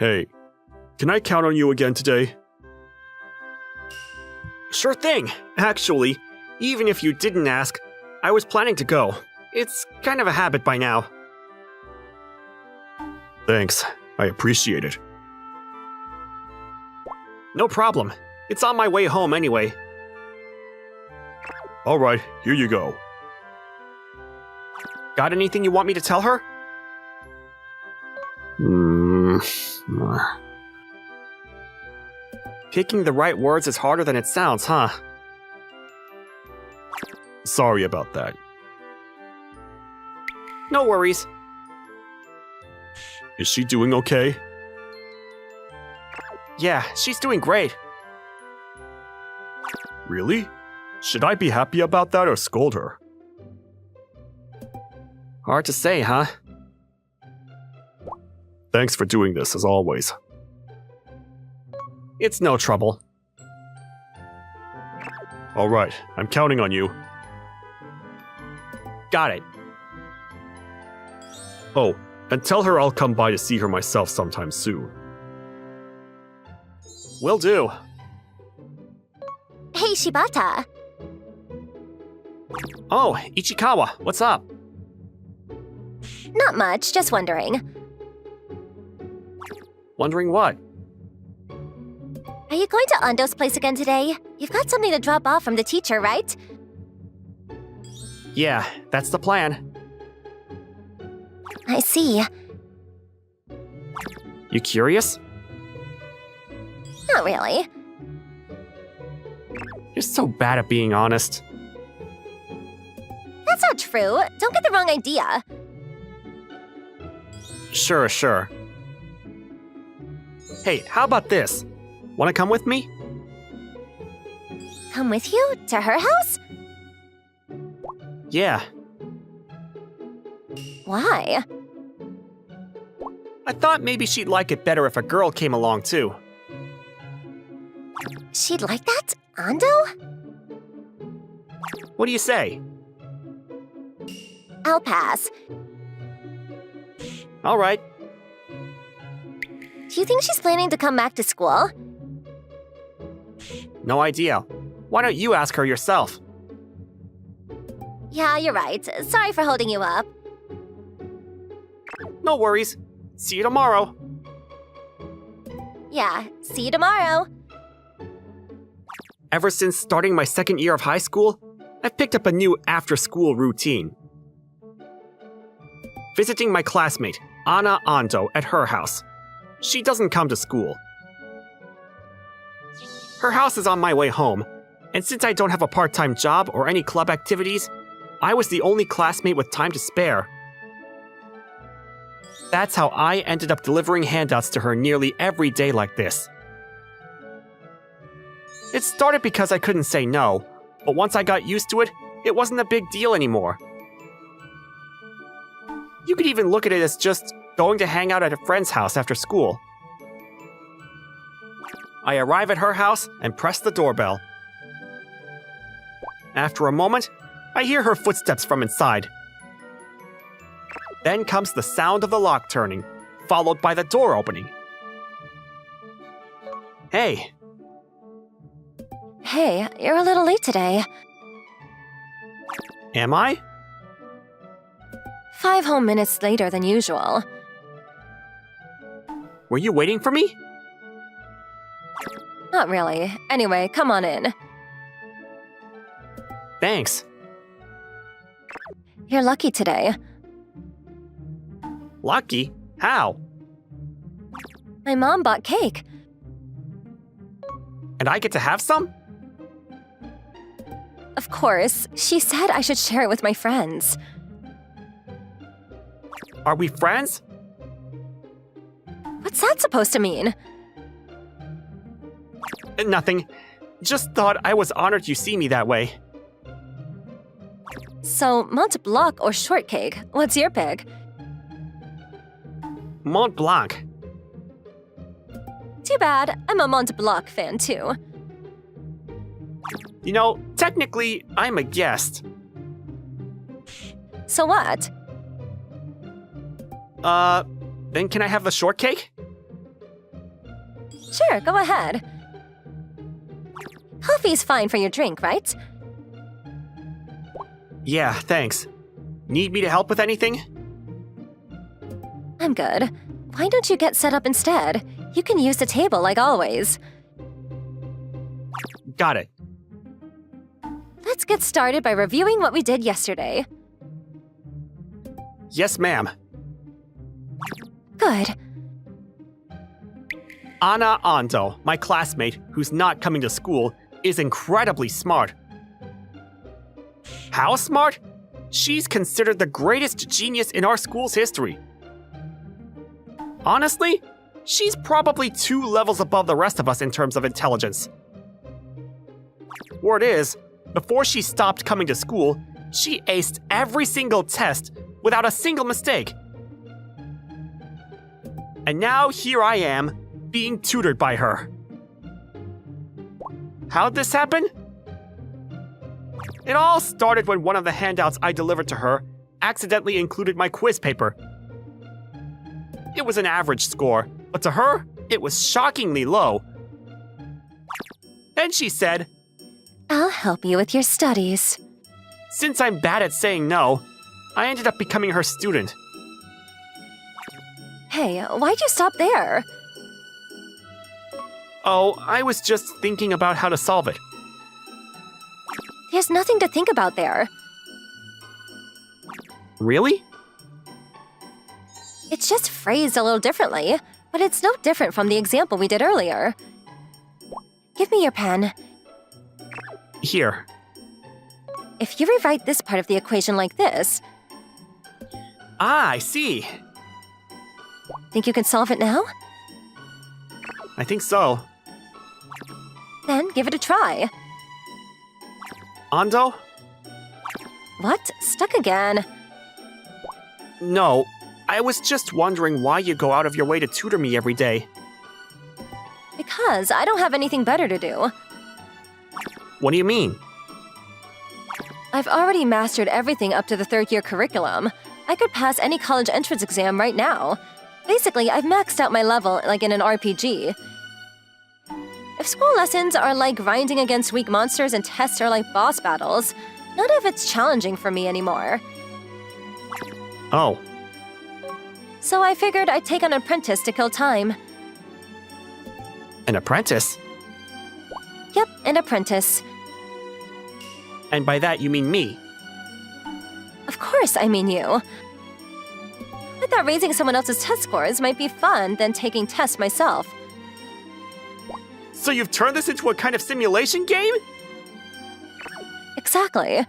Hey, can I count on you again today? Sure thing. Actually, even if you didn't ask, I was planning to go. It's kind of a habit by now. Thanks, I appreciate it. No problem. It's on my way home anyway. Alright, here you go. Got anything you want me to tell her? Picking the right words is harder than it sounds, huh? Sorry about that. No worries. Is she doing okay? Yeah, she's doing great. Really? Should I be happy about that or scold her? Hard to say, huh? Thanks for doing this, as always. It's no trouble. Alright, I'm counting on you. Got it. Oh, and tell her I'll come by to see her myself sometime soon. Will do. Hey, Shibata. Oh, Ichikawa, what's up? Not much, just wondering. Wondering what? Are you going to Ando's place again today? You've got something to drop off from the teacher, right? Yeah, that's the plan. I see. You curious? Not really. You're so bad at being honest. That's not true. Don't get the wrong idea. Sure. Hey, how about this? Wanna come with me? Come with you? To her house? Yeah, Why? I thought maybe she'd like it better if a girl came along too. She'd like that? Ando? What do you say? I'll pass. All right. Do you think she's planning to come back to school? No idea. Why don't you ask her yourself? Yeah, you're right. Sorry for holding you up. No worries. See you tomorrow. Yeah, see you tomorrow. Ever since starting my second year of high school, I've picked up a new after-school routine. Visiting my classmate, Anna Ando, at her house. She doesn't come to school. Her house is on my way home, and since I don't have a part-time job or any club activities, I was the only classmate with time to spare. That's how I ended up delivering handouts to her nearly every day like this. It started because I couldn't say no, but once I got used to it, it wasn't a big deal anymore. You could even look at it as just going to hang out at a friend's house after school. I arrive at her house and press the doorbell. After a moment, I hear her footsteps from inside. Then comes the sound of the lock turning, followed by the door opening. Hey. Hey, you're a little late today. Am I? 5 whole minutes later than usual. Were you waiting for me? Not really. Anyway, come on in. Thanks. You're lucky today. Lucky? How? My mom bought cake. And I get to have some? Of course, she said I should share it with my friends. Are we friends? What's that supposed to mean? Nothing. Just thought I was honored you see me that way. So, Mont Blanc or shortcake? What's your pick? Mont Blanc. Too bad. I'm a Mont Blanc fan too. You know, technically, I'm a guest. So what? Then can I have the shortcake? Sure, go ahead. Coffee's fine for your drink, right? Yeah, thanks. Need me to help with anything? I'm good. Why don't you get set up instead? You can use the table like always. Got it. Let's get started by reviewing what we did yesterday. Yes, ma'am. Good. Ana Ando, my classmate, who's not coming to school, is incredibly smart. How smart? She's considered the greatest genius in our school's history. Honestly, she's probably 2 levels above the rest of us in terms of intelligence. Word is, before she stopped coming to school, she aced every single test without a single mistake. And now here I am, being tutored by her. How'd this happen? It all started when one of the handouts I delivered to her accidentally included my quiz paper. It was an average score, but to her, it was shockingly low. Then she said, I'll help you with your studies. since I'm bad at saying no, I ended up becoming her student. Hey, why'd you stop there? Oh, I was just thinking about how to solve it. There's nothing to think about there. Really? It's just phrased a little differently, but it's no different from the example we did earlier. Give me your pen. Here. If you rewrite this part of the equation like this, Ah, I see. think you can solve it now? I think so. Then give it a try. Ando? What? Stuck again? No, I was just wondering why you go out of your way to tutor me every day. Because I don't have anything better to do. What do you mean? I've already mastered everything up to the 3rd year curriculum. I could pass any college entrance exam right now. Basically, I've maxed out my level like in an RPG. If school lessons are like grinding against weak monsters and tests are like boss battles, none of it's challenging for me anymore. Oh, So I figured I'd take an apprentice to kill time. an apprentice? Yep, an apprentice. And by that you mean me. Of course I mean you. I thought raising someone else's test scores might be fun than taking tests myself. So you've turned this into a kind of simulation game? Exactly.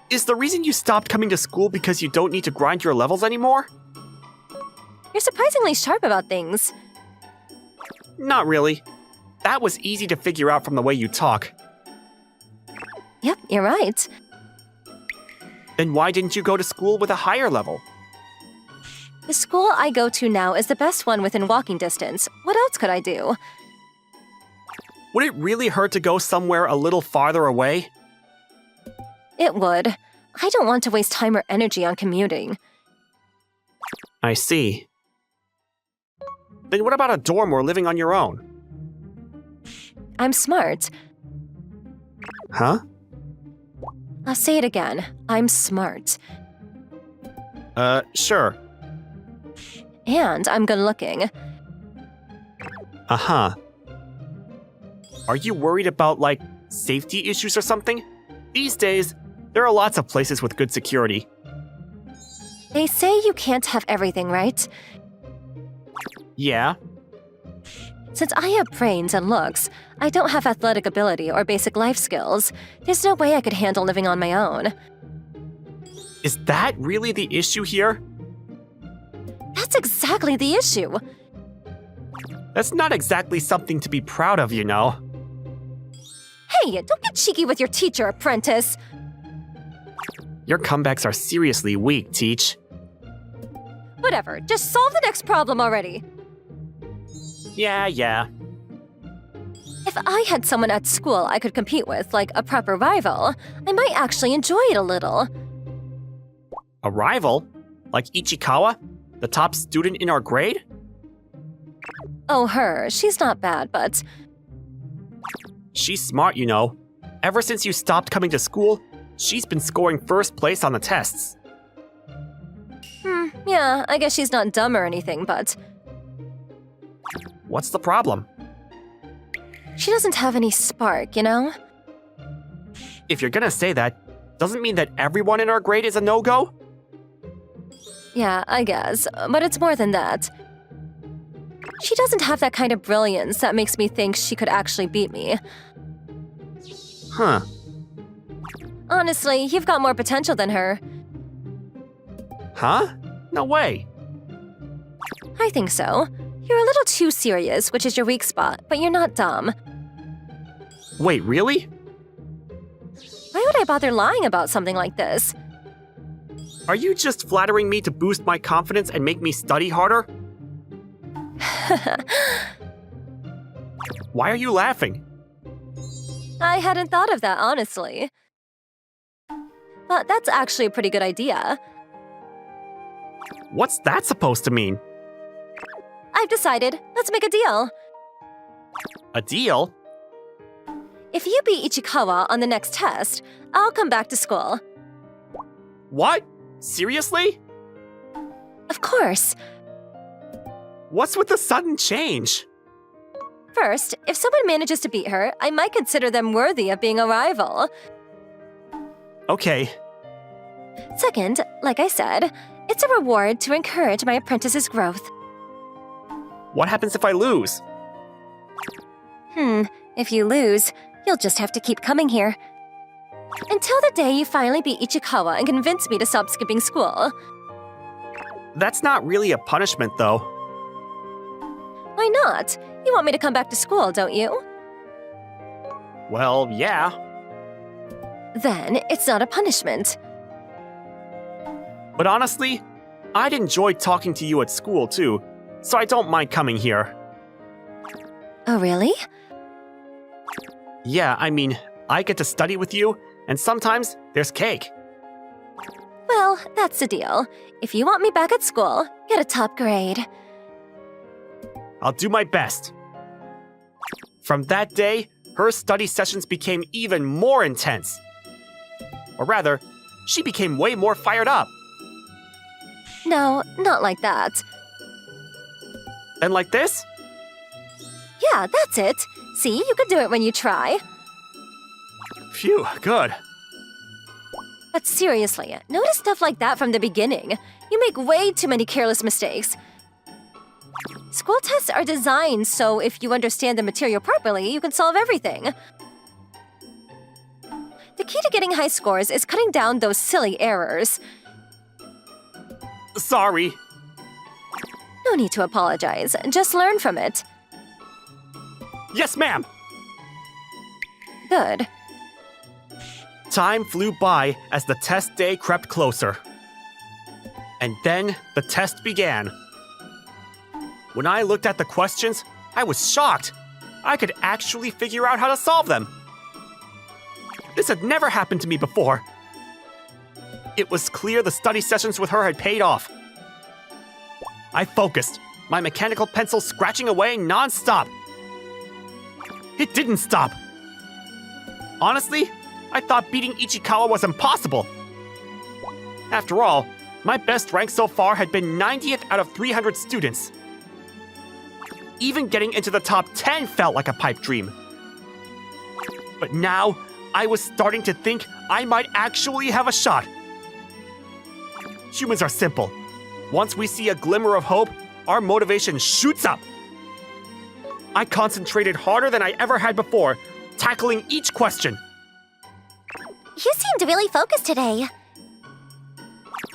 Is the reason you stopped coming to school because you don't need to grind your levels anymore? You're surprisingly sharp about things. Not really. That was easy to figure out from the way you talk. Yep, you're right. Then why didn't you go to school with a higher level? The school I go to now is the best one within walking distance. What else could I do? Would it really hurt to go somewhere a little farther away? It would. I don't want to waste time or energy on commuting. I see. Then what about a dorm or living on your own? I'm smart. Huh? I'll say it again. I'm smart. Sure. And I'm good looking. Uh-huh. Are you worried about, like, safety issues or something? These days, there are lots of places with good security. They say you can't have everything, right? Yeah? Since I have brains and looks, I don't have athletic ability or basic life skills. There's no way I could handle living on my own. Is that really the issue here? That's exactly the issue. That's not exactly something to be proud of, you know. Hey, don't get cheeky with your teacher, apprentice. Your comebacks are seriously weak, Teach. Whatever, just solve the next problem already. Yeah. If I had someone at school I could compete with, like a proper rival, I might actually enjoy it a little. A rival? Like Ichikawa? The top student in our grade? Oh, her. She's not bad, but She's smart, you know. Ever since you stopped coming to school, she's been scoring first place on the tests. yeah, I guess she's not dumb or anything, but What's the problem? she doesn't have any spark, you know? If you're gonna say that, doesn't mean that everyone in our grade is a no-go? Yeah, I guess, but it's more than that. She doesn't have that kind of brilliance that makes me think she could actually beat me. Huh. Honestly, you've got more potential than her. Huh? No way. I think so. You're a little too serious, which is your weak spot, but you're not dumb. Wait, really? Why would I bother lying about something like this? Are you just flattering me to boost my confidence and make me study harder? Why are you laughing? I hadn't thought of that, honestly. But that's actually a pretty good idea. What's that supposed to mean? I've decided. Let's make a deal. A deal? If you beat Ichikawa on the next test, I'll come back to school. What? Seriously? Of course. What's with the sudden change? First, if someone manages to beat her, I might consider them worthy of being a rival. Okay. Second, like I said, it's a reward to encourage my apprentice's growth. What happens if I lose? If you lose, you'll just have to keep coming here. Until the day you finally beat Ichikawa and convince me to stop skipping school. That's not really a punishment, though. Why not? You want me to come back to school, don't you? Well, yeah. Then it's not a punishment. But honestly, I'd enjoy talking to you at school, too, so I don't mind coming here. Oh, really? Yeah, I mean, I get to study with you, and sometimes there's cake. Well, that's the deal. If you want me back at school, get a top grade. I'll do my best. From that day, her study sessions became even more intense. Or rather, she became way more fired up. No, not like that. And like this? Yeah, that's it. See, you can do it when you try. Phew, good. But seriously, notice stuff like that from the beginning. You make way too many careless mistakes. School tests are designed so if you understand the material properly, you can solve everything. The key to getting high scores is cutting down those silly errors. Sorry. No need to apologize, just learn from it. Yes, ma'am! Good. Time flew by as the test day crept closer. And then the test began. When I looked at the questions, I was shocked. I could actually figure out how to solve them. This had never happened to me before. It was clear the study sessions with her had paid off. I focused, my mechanical pencil scratching away non-stop. It didn't stop. Honestly, I thought beating Ichikawa was impossible. After all, my best rank so far had been 90th out of 300 students. Even getting into the top 10 felt like a pipe dream. But now, I was starting to think I might actually have a shot. Humans are simple. Once we see a glimmer of hope, our motivation shoots up. I concentrated harder than I ever had before, tackling each question. You seemed really focused today.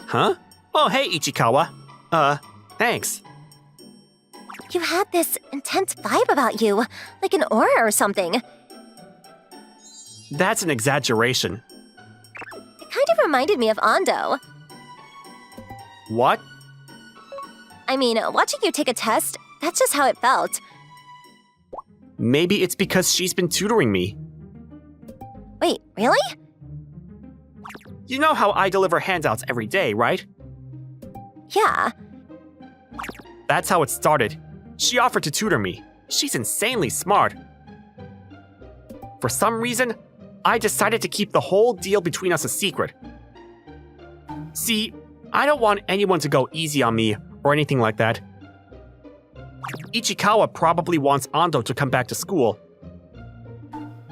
Huh? Oh, hey, Ichikawa. Thanks. You had this intense vibe about you, like an aura or something. It That's an exaggeration. kind of reminded me of Ando. What? I mean, watching you take a test, that's just how it felt. Maybe it's because she's been tutoring me. Wait, really? You know how I deliver handouts every day, right? Yeah. That's how it started. She offered to tutor me. She's insanely smart. For some reason, I decided to keep the whole deal between us a secret. See, I don't want anyone to go easy on me or anything like that. Ichikawa probably wants Ando to come back to school.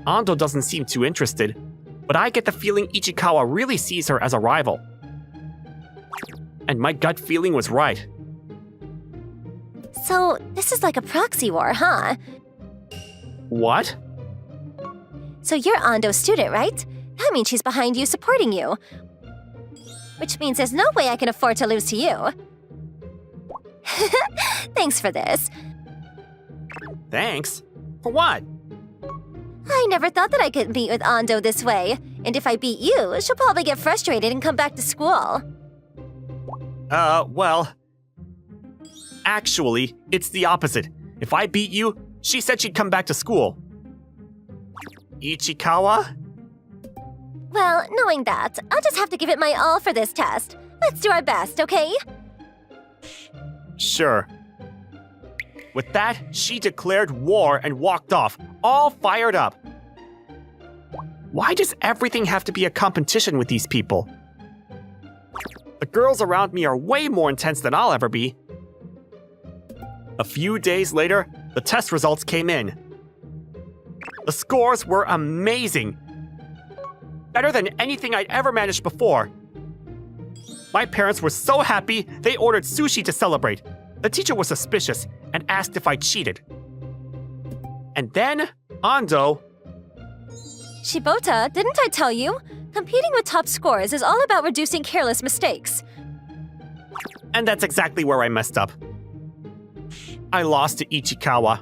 Ando doesn't seem too interested, but I get the feeling Ichikawa really sees her as a rival. And my gut feeling was right. So, this is like a proxy war, huh? What? So you're Ando's student, right? That means she's behind you, supporting you. Which means there's no way I can afford to lose to you. Thanks for this. Thanks? For what? I never thought that I could meet with Ando this way. And if I beat you, she'll probably get frustrated and come back to school. Well... Actually, it's the opposite. If I beat you, she said she'd come back to school. Ichikawa? Well, knowing that, I'll just have to give it my all for this test. Let's do our best, okay? Sure. With that, she declared war and walked off, all fired up. Why does everything have to be a competition with these people? The girls around me are way more intense than I'll ever be. A few days later, the test results came in. The scores were amazing. Better than anything I'd ever managed before. My parents were so happy, they ordered sushi to celebrate. The teacher was suspicious and asked if I cheated. And then, Ando... Shibota, didn't I tell you? Competing with top scores is all about reducing careless mistakes. And that's exactly where I messed up. I lost to Ichikawa.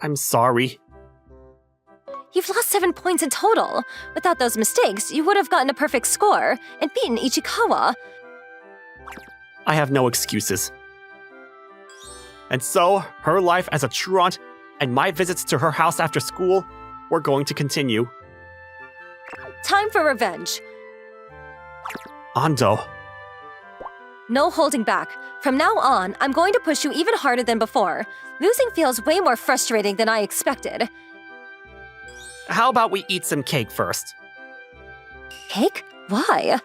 I'm sorry. You've lost 7 points in total. Without those mistakes, you would have gotten a perfect score and beaten Ichikawa. I have no excuses. And so, her life as a truant and my visits to her house after school were going to continue. Time for revenge. Ando. No holding back. From now on, I'm going to push you even harder than before. Losing feels way more frustrating than I expected. How about we eat some cake first? Cake? Why?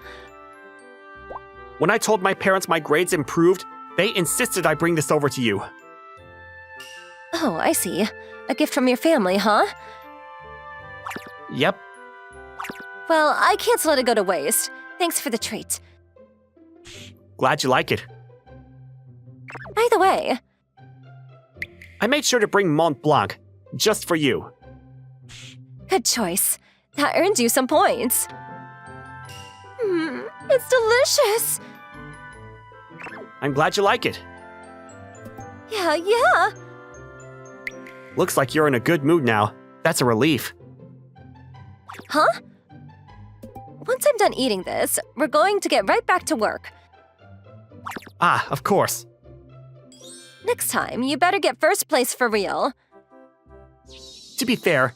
When I told my parents my grades improved, they insisted I bring this over to you. Oh, I see. A gift from your family, huh? Yep. Well, I can't let it go to waste. Thanks for the treat. Glad you like it. By the way... I made sure to bring Mont Blanc, just for you. Good choice. That earns you some points. It's delicious! I'm glad you like it. Yeah. Looks like you're in a good mood now. That's a relief. Huh? Once I'm done eating this, we're going to get right back to work. Ah, of course. Next time, you better get first place for real. To be fair,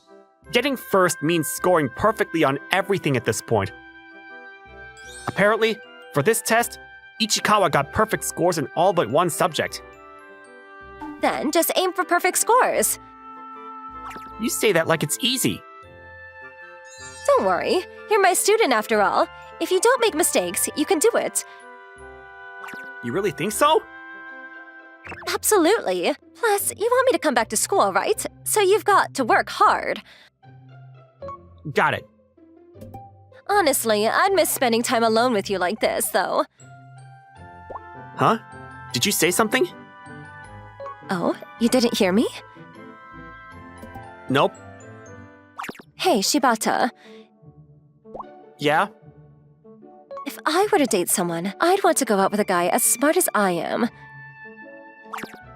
getting first means scoring perfectly on everything at this point. Apparently, for this test, Ichikawa got perfect scores in all but one subject. Then just aim for perfect scores. You say that like it's easy. Don't worry, you're my student after all. If you don't make mistakes, you can do it. You really think so? Absolutely. Plus, you want me to come back to school, right? So you've got to work hard. Got it. Honestly, I'd miss spending time alone with you like this, though. Huh? Did you say something? Oh, you didn't hear me? Nope. Hey, Shibata. Yeah? If I were to date someone, I'd want to go out with a guy as smart as I am.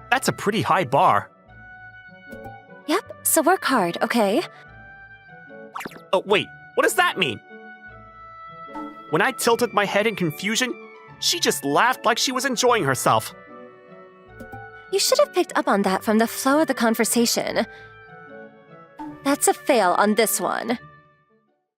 That's a pretty high bar. Yep, so work hard, okay? Oh, wait, what does that mean? When I tilted my head in confusion, she just laughed like she was enjoying herself. You should have picked up on that from the flow of the conversation. That's a fail on this one.